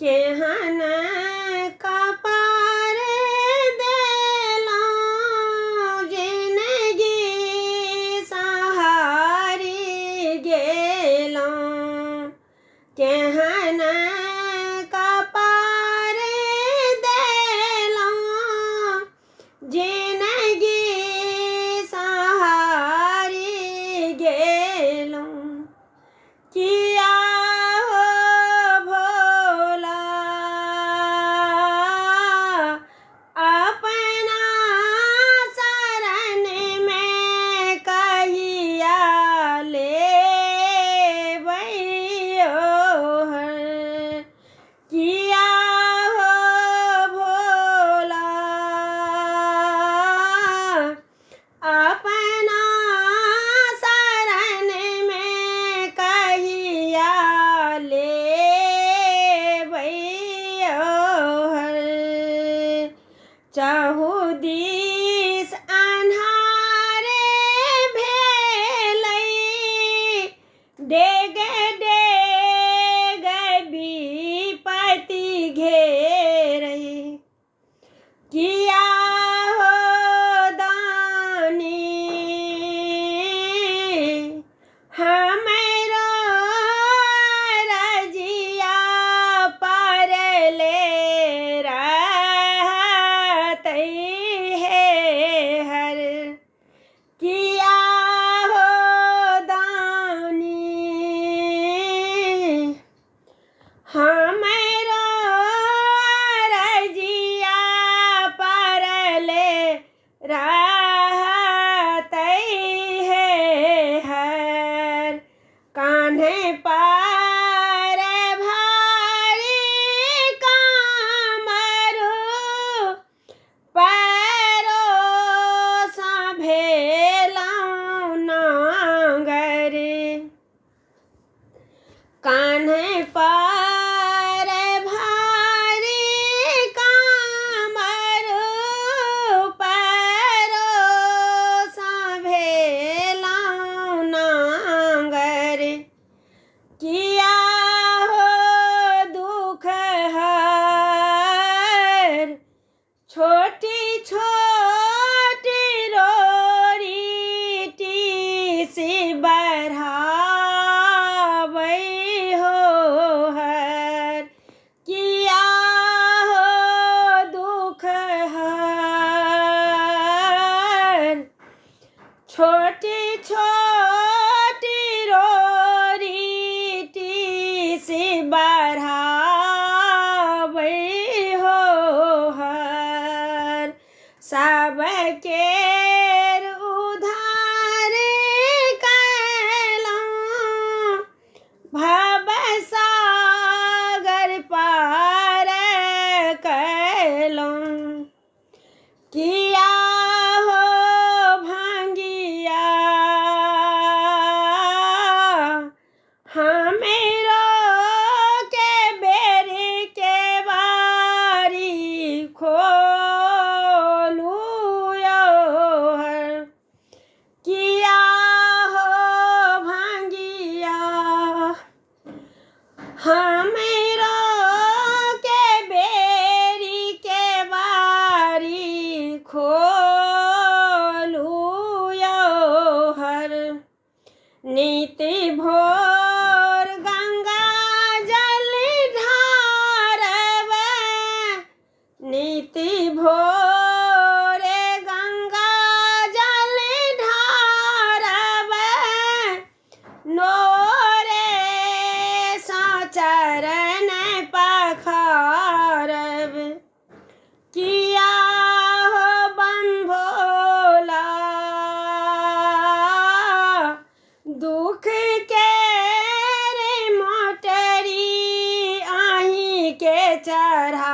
केहन कपार देलौं जिनगी सहारी गेलौं। केहन कपार देलौं जिनगी सहारी गेलौं। किया हो भोला अपना शरण में कहिया लेबैयो हर। किया हो भोला अपना शरण में कहिया लेबैयो हर। चहुदिस अन्हारे भेलै डेग डेग विपत्ति घेरै। किया हो दानी हमरो रजिया परले रहतै हे हर। किया हो दानी हमरो रजिया परले रहतै हे हर। कान्हे पर भारी कामरू परोसा भेलौं नांगर। कान्हे पर भारी कामरू परोसा भेलौं नांगर। किया हो दुख हर छोटी छोटी रोरी टीसी बढ़ाबै हो हर। किया हो दुख हर छोटी छोटी रोरी टीसी बढ़ाबै हो हर। सबकेर उद्धार कैलौं भवसागर पार कैलौं। किया हो भंगिया हमरो के बेरी के बारी खोलू यो हर। किया हो भंगिया हमरो के बेरी के बारी खोलू यो हर। नीति भोर गंगा जल ढारब नीति भोर गंगा जल ढारब नोरे सा चरण पखारब। किया हो बम भोला दुख के रे मोटरी आही के चढ़ा